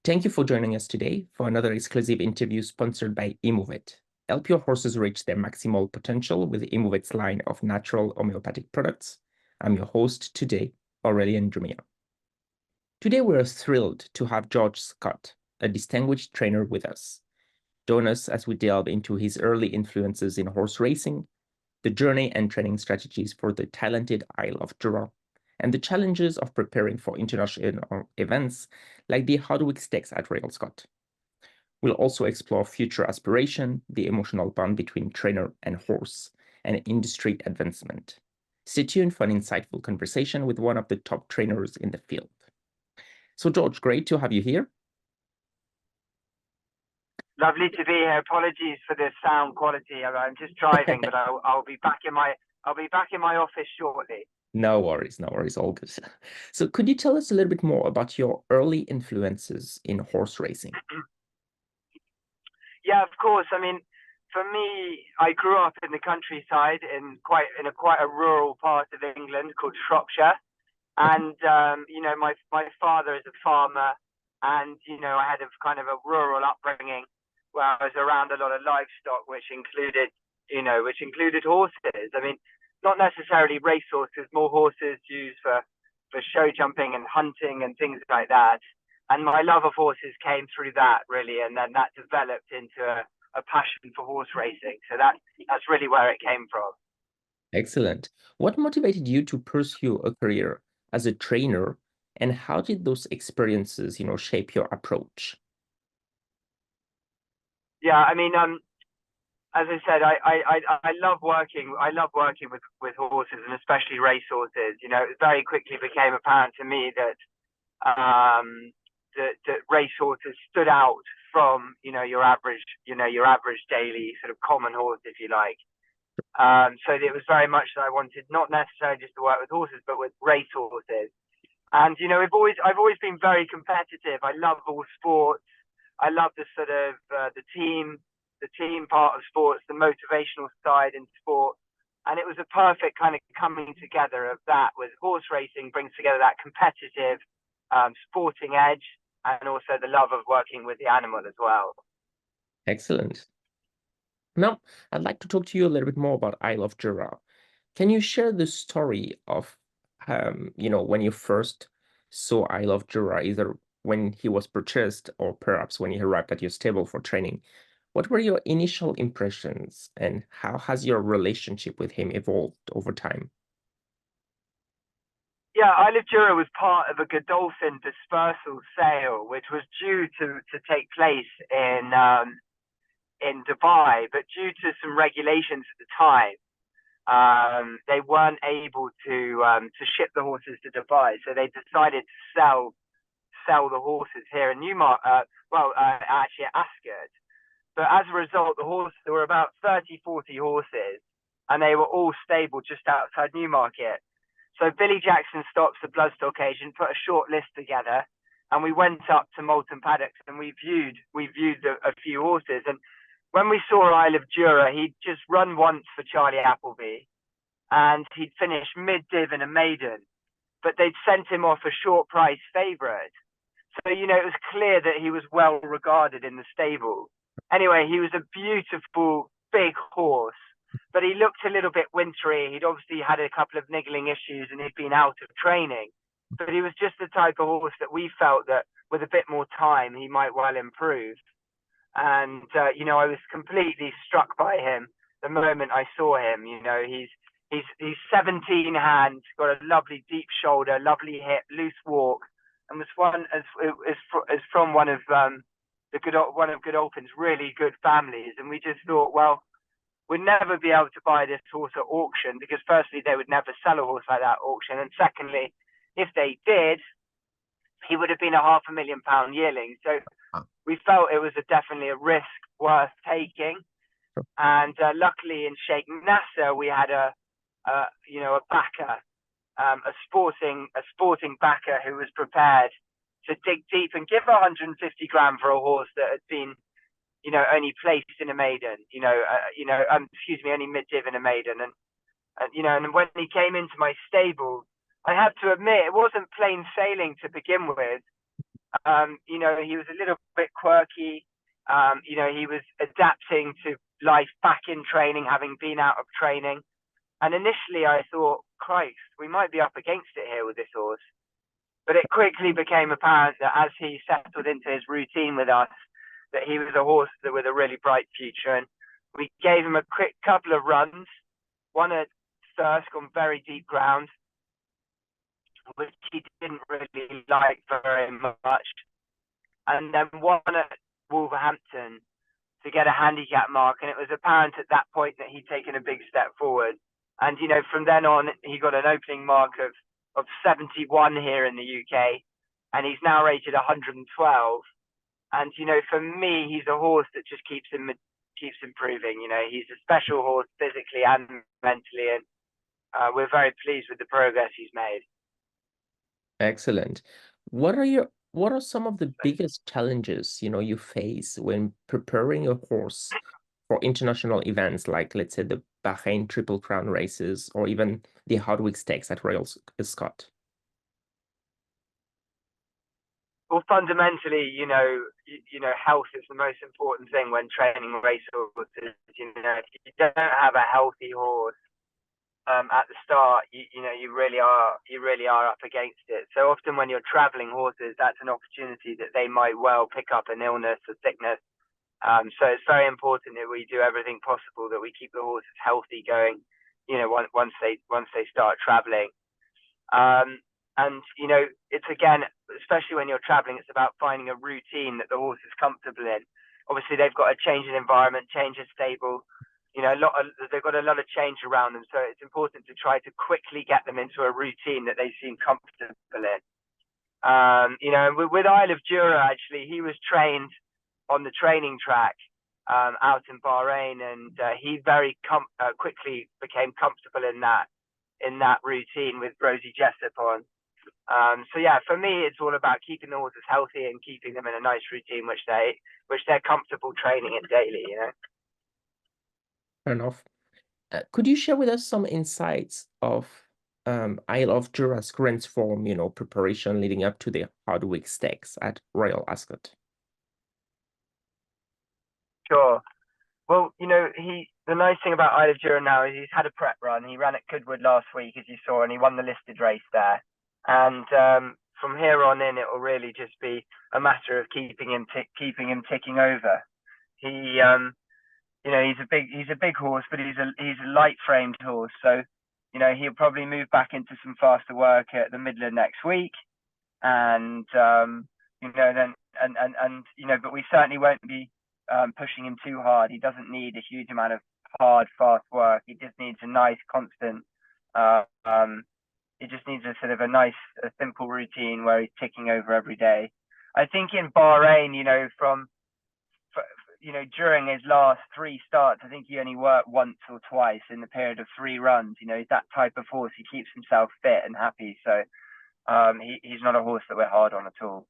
Thank you for joining us today for another exclusive interview sponsored by Imovit. Help your horses reach their maximal potential with Imovit's line of natural homeopathic products. I'm your host today, Aurélien Drumia. Today, we're thrilled to have George Scott, a distinguished trainer, with us. Join us as we delve into his early influences in horse racing, the journey and training strategies for the talented Isle of Jura, and the challenges of preparing for international events like the Hardwick Stakes at Royal Scot. We'll also explore future aspiration, the emotional bond between trainer and horse, and industry advancement. Stay tuned for an insightful conversation with one of the top trainers in the field. So, George, great to have you here. Lovely to be here. Apologies for the sound quality. I'm just driving, but I'll be back in my office shortly. No worries, all good. So could you tell us a little bit more about your early influences in horse racing? Yeah, of course. I mean, for me, I grew up in the countryside in quite a rural part of England called Shropshire, and my father is a farmer, and I had a kind of a rural upbringing where I was around a lot of livestock, which included horses. I mean, not necessarily race horses, more horses used for show jumping and hunting and things like that. And my love of horses came through that, really, and then that developed into a passion for horse racing. So that's really where it came from. Excellent. What motivated you to pursue a career as a trainer, and how did those experiences, shape your approach? Yeah, I mean, as I said, I love working. I love working with horses, and especially race horses. It very quickly became apparent to me that that race horses stood out from your average daily sort of common horse, if you like. So it was very much that I wanted not necessarily just to work with horses, but with race horses. And I've always been very competitive. I love all sports. I love the sort of the team part of sports, the motivational side in sport. And it was a perfect kind of coming together of that, with horse racing brings together that competitive sporting edge, and also the love of working with the animal as well. Excellent. Now, I'd like to talk to you a little bit more about Isle of Jura. Can you share the story of, when you first saw Isle of Jura, either when he was purchased or perhaps when he arrived at your stable for training? What were your initial impressions, and how has your relationship with him evolved over time? Yeah, Isle of Jura was part of a Godolphin dispersal sale, which was due to take place in Dubai, but due to some regulations at the time, they weren't able to ship the horses to Dubai, so they decided to sell the horses here in Newmarket. Actually at Ascot. But as a result, there were about 30, 40 horses, and they were all stabled just outside Newmarket. So Billy Jackson Stops, the bloodstock agent, put a short list together, and we went up to Moulton Paddocks and we viewed a few horses. And when we saw Isle of Jura, he'd just run once for Charlie Appleby, and he'd finished mid-div in a maiden, but they'd sent him off a short price favourite. So, it was clear that he was well regarded in the stable. Anyway, he was a beautiful, big horse, but he looked a little bit wintry. He'd obviously had a couple of niggling issues and he'd been out of training. But he was just the type of horse that we felt that with a bit more time, he might well improve. And, I was completely struck by him the moment I saw him. He's 17 hands, got a lovely deep shoulder, lovely hip, loose walk, and was from one of Godolphin's really good families. And we just thought, well, we'd never be able to buy this horse at auction, because firstly, they would never sell a horse like that at auction, and secondly, if they did, he would have been a £500,000 yearling. So we felt it was definitely a risk worth taking. And luckily in Sheikh Nasser, we had a backer, a sporting backer who was prepared to dig deep and give 150 grand for a horse that had been, only placed in a maiden, only mid-div in a maiden. And when he came into my stable, I have to admit, it wasn't plain sailing to begin with. You know, he was a little bit quirky. You know, he was adapting to life back in training, having been out of training. And initially I thought, Christ, we might be up against it here with this horse. But it quickly became apparent that as he settled into his routine with us, that he was a horse that with a really bright future. And we gave him a quick couple of runs, one at Thirsk on very deep ground, which he didn't really like very much. And then one at Wolverhampton to get a handicap mark. And it was apparent at that point that he'd taken a big step forward. And, you know, from then on, he got an opening mark of 71 here in the UK. And he's now rated 112. And, you know, for me, he's a horse that just keeps improving. You know, he's a special horse physically and mentally. And we're very pleased with the progress he's made. Excellent. What are some of the biggest challenges, you face when preparing a horse for international events like, let's say, the Bahrain Triple Crown races or even the Hardwicke Stakes at Royal Ascot? Well, fundamentally, health is the most important thing when training race horses. You know, if you don't have a healthy horse at the start, you really are up against it. So often when you're traveling horses, that's an opportunity that they might well pick up an illness or sickness. So it's very important that we do everything possible that we keep the horses healthy going, once they start traveling. And, it's again, especially when you're traveling, it's about finding a routine that the horse is comfortable in. Obviously, they've got to change an environment, change a stable. They've got a lot of change around them. So it's important to try to quickly get them into a routine that they seem comfortable in. With Isle of Jura, actually, he was trained on the training track out in Bahrain, and he very quickly became comfortable in that routine with Rosie Jessup on. So yeah, for me, it's all about keeping the horses healthy and keeping them in a nice routine, which they're comfortable training it daily. Fair enough. Could you share with us some insights of Isle of Jura's current form, preparation leading up to the Hardwicke Stakes at Royal Ascot? Sure. Well, the nice thing about Isle of Jura now is he's had a prep run. He ran at Goodwood last week, as you saw, and he won the listed race there. And from here on in, it will really just be a matter of keeping him ticking over. He, he's a big horse, but he's a light framed horse. So, he'll probably move back into some faster work at the middle of next week. And, but we certainly won't be pushing him too hard. He doesn't need a huge amount of hard, fast work. He just needs a nice, constant, he just needs a sort of a simple routine where he's ticking over every day. I think in Bahrain, during his last 3 starts, I think he only worked once or twice in the period of 3 runs. He's that type of horse. He keeps himself fit and happy. So he's not a horse that we're hard on at all.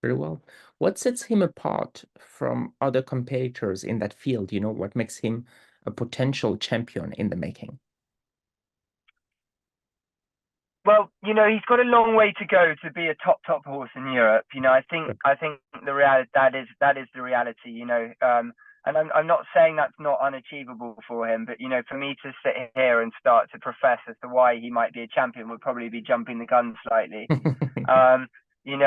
Very well. What sets him apart from other competitors in that field? What makes him a potential champion in the making? Well, he's got a long way to go to be a top horse in Europe. I think the reality that is the reality. And I'm not saying that's not unachievable for him, but for me to sit here and start to profess as to why he might be a champion would probably be jumping the gun slightly. He's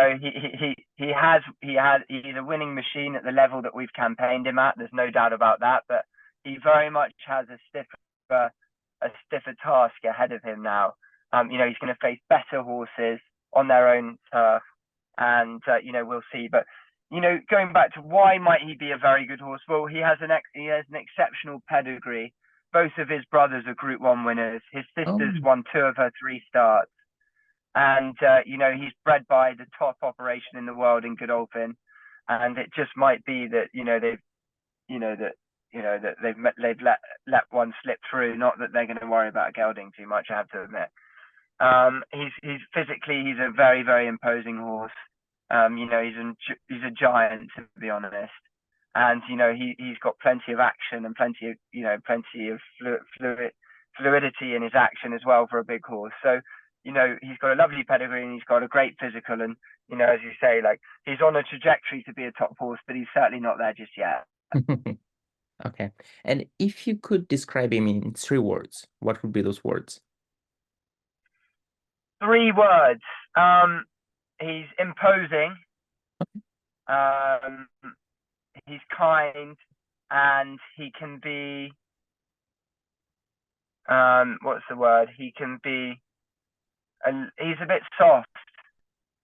a winning machine at the level that we've campaigned him at. There's no doubt about that. But he very much has a stiffer task ahead of him now. He's going to face better horses on their own turf, and we'll see. But going back to why might he be a very good horse? Well, he has an exceptional pedigree. Both of his brothers are Group 1 winners. His sister's won 2 of her 3 starts, and he's bred by the top operation in the world in Godolphin, and it just might be that they've let one slip through. Not that they're going to worry about gelding too much, I have to admit. He's physically, he's a very, very imposing horse. He's a giant, to be honest. And he's got plenty of action and plenty of fluidity in his action as well for a big horse. So you know, he's got a lovely pedigree and he's got a great physical. And, you know, as you say, like, he's on a trajectory to be a top horse, but he's certainly not there just yet. Okay. And if you could describe him in 3 words, what would be those words? 3 words. He's imposing. Um, he's kind, and he can be. What's the word? He can be. He's a bit soft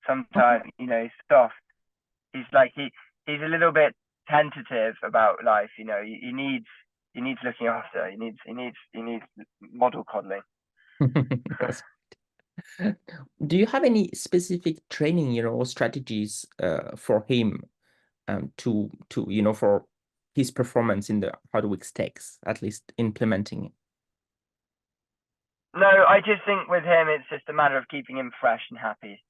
sometimes. You know, he's soft. He's like he's a little bit tentative about life. You know, he needs looking after. He needs model coddling. That's Do you have any specific training, or strategies for him for his performance in the Hardwick Stakes, at least implementing it? No, I just think with him, it's just a matter of keeping him fresh and happy.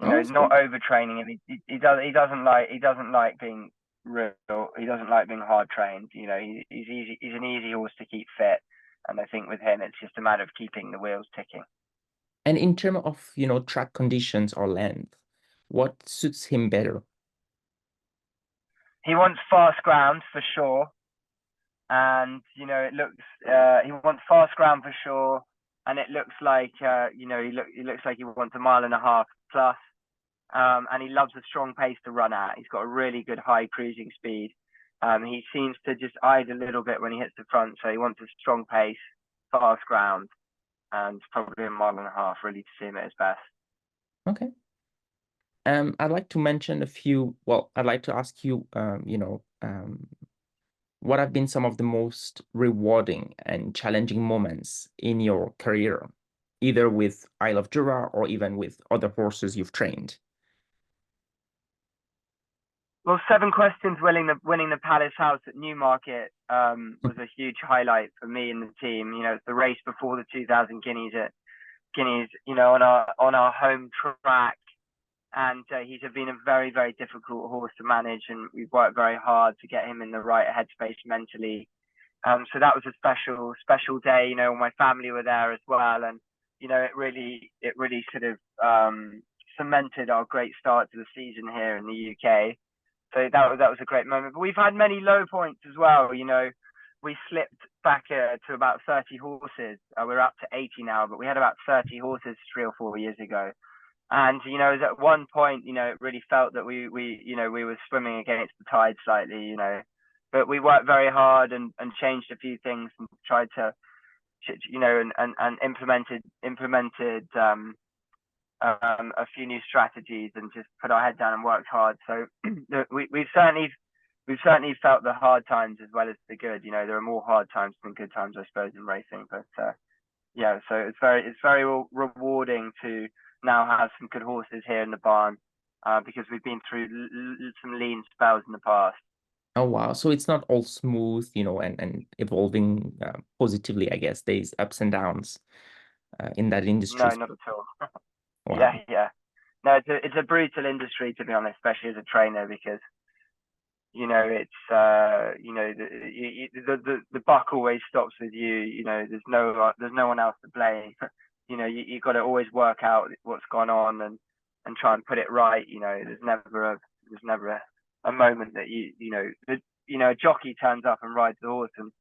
You know, Oh, not overtraining him. He doesn't like being real. He doesn't like being hard trained. You know, he's easy. He's an easy horse to keep fit. And I think with him, it's just a matter of keeping the wheels ticking. And in terms of, track conditions or length, what suits him better? He wants fast ground for sure. And, you know, he wants fast ground for sure. And it looks like, he looks like he wants 1.5 miles plus. And he loves a strong pace to run at. He's got a really good high cruising speed. He seems to just idle a little bit when he hits the front. So he wants a strong pace, fast ground, and probably 1.5 miles really to see him at his best. Okay. I'd like to mention I'd like to ask you, what have been some of the most rewarding and challenging moments in your career, either with Isle of Jura or even with other horses you've trained? Well, 7 Questions winning the Palace House at Newmarket was a huge highlight for me and the team. You know, it's the race before the 2000 Guineas you know, on our home track. And he's been a very, very difficult horse to manage, and we've worked very hard to get him in the right headspace mentally. So that was a special day. You know, my family were there as well, and you know, it really sort of cemented our great start to the season here in the UK. So that was a great moment. But we've had many low points as well. You know, we slipped back to about 30 horses. We're up to 80 now, but we had about 30 horses 3 or 4 years ago. And, you know, at one point, you know, it really felt that we were swimming against the tide slightly, you know, but we worked very hard and changed a few things and tried to, you know, and implemented a few new strategies and just put our head down and worked hard. So we've certainly felt the hard times as well as the good. You know, there are more hard times than good times, I suppose, in racing. But yeah, so it's very rewarding to now have some good horses here in the barn because we've been through some lean spells in the past. Oh, wow. So it's not all smooth, and evolving positively, I guess. There's ups and downs in that industry. No, not at all. Wow. Yeah. No, it's a brutal industry, to be honest, especially as a trainer, because you know it's you know the buck always stops with you. You know, there's no one else to blame. You know, you got to always work out what's gone on and try and put it right. You know, there's never a moment that you know a jockey turns up and rides the horse and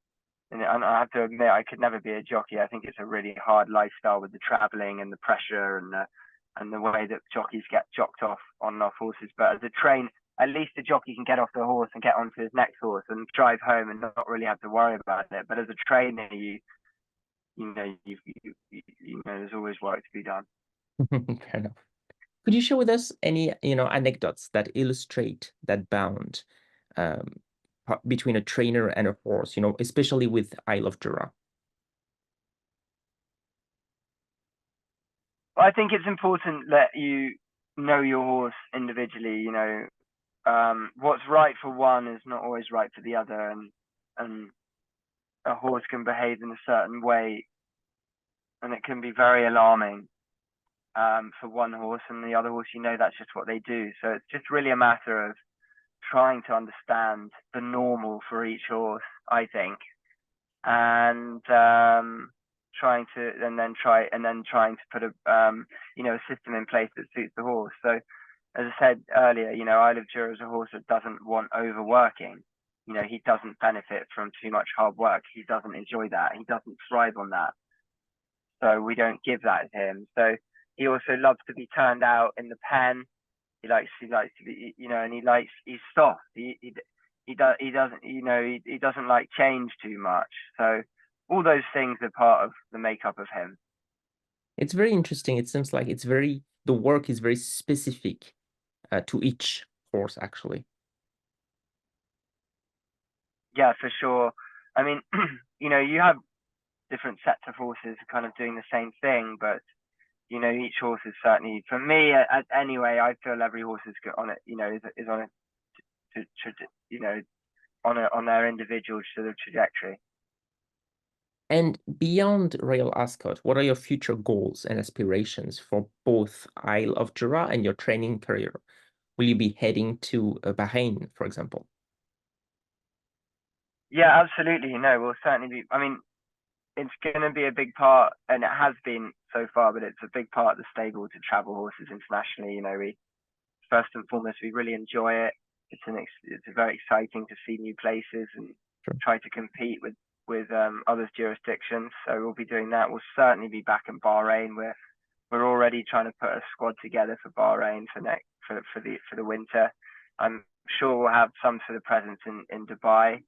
I have to admit I could never be a jockey. I think it's a really hard lifestyle with the traveling and the pressure and the way that jockeys get jocked off on and off horses. But as a train, at least the jockey can get off the horse and get onto his next horse and drive home and not really have to worry about it. But as a trainer, you know, there's always work to be done. Fair enough. Could you share with us any, anecdotes that illustrate that bound between a trainer and a horse, especially with Isle of Jura? I think it's important that you know your horse individually. You know, what's right for one is not always right for the other, and a horse can behave in a certain way, and it can be very alarming for one horse, and the other horse, you know, that's just what they do. So it's just really a matter of trying to understand the normal for each horse, I think, and trying to put a a system in place that suits the horse. So as I said earlier, Isle of Jura is a horse that doesn't want overworking. He doesn't benefit from too much hard work. He doesn't enjoy that. He doesn't thrive on that. So we don't give that to him. So he also loves to be turned out in the pen. He likes to be, and he's soft. He doesn't like change too much. So all those things are part of the makeup of him. It's very interesting. It seems like the work is very specific to each horse, actually. Yeah, for sure. I mean, you have different sets of horses kind of doing the same thing, but each horse is certainly, for me, anyway, I feel every horse is on it, is on on their individual sort of trajectory. And beyond Royal Ascot, what are your future goals and aspirations for both Isle of Jura and your training career? Will you be heading to Bahrain, for example? Yeah, absolutely. No, we'll certainly be. I mean, it's going to be a big part, and it has been so far, but it's a big part of the stable to travel horses internationally. We first and foremost, we really enjoy it. It's very exciting to see new places and try to compete with other jurisdictions. So we'll be doing that. We'll certainly be back in Bahrain. We're already trying to put a squad together for Bahrain for the winter. I'm sure we'll have some sort of presence in Dubai.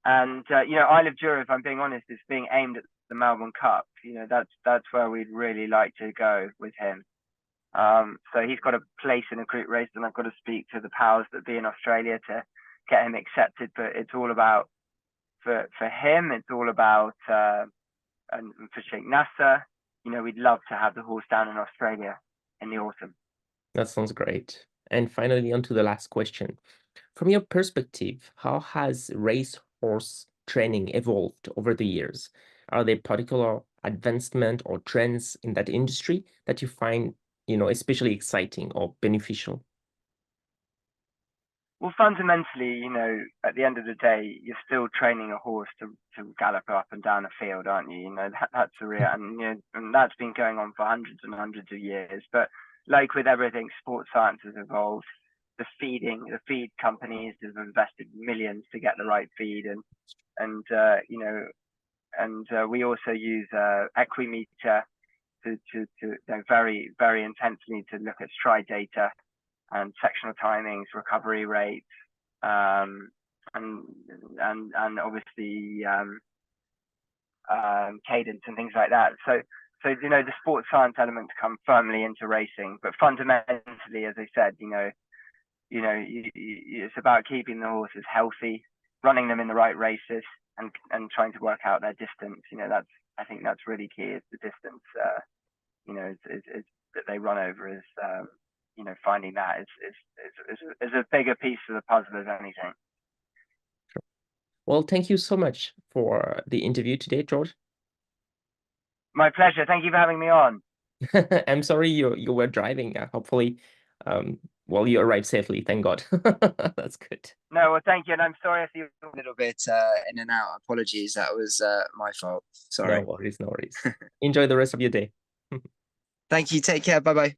And Isle of Jura, if I'm being honest, is being aimed at the Melbourne Cup. That's where we'd really like to go with him. So he's got a place in a group race, and I've got to speak to the powers that be in Australia to get him accepted. But it's all about for him. It's all about and for Sheikh Nasser. We'd love to have the horse down in Australia in the autumn. That sounds great. And finally, on to the last question. From your perspective, how has racehorse training evolved over the years? Are there particular advancement or trends in that industry that you find, especially exciting or beneficial? Well, fundamentally, at the end of the day, you're still training a horse to gallop up and down a field, aren't you? That's a real, and that's been going on for hundreds and hundreds of years. But like with everything, sports science has evolved. The feed companies have invested millions to get the right feed, and we also use Equimeter to very, very intensely to look at stride data and sectional timings, recovery rates, and obviously cadence and things like that. So the sports science elements come firmly into racing, but fundamentally, as I said, it's about keeping the horses healthy, running them in the right races, and trying to work out their distance. I think that's really key. Is the distance, is that they run over is. Finding that is a bigger piece of the puzzle as anything. Sure. Well, thank you so much for the interview today, George. My pleasure. Thank you for having me on. I'm sorry you were driving. Hopefully, you arrived safely. Thank God. That's good. No, well, thank you, and I'm sorry if you a little bit in and out. Apologies, that was my fault. Sorry. No worries, no worries. Enjoy the rest of your day. Thank you. Take care. Bye-bye.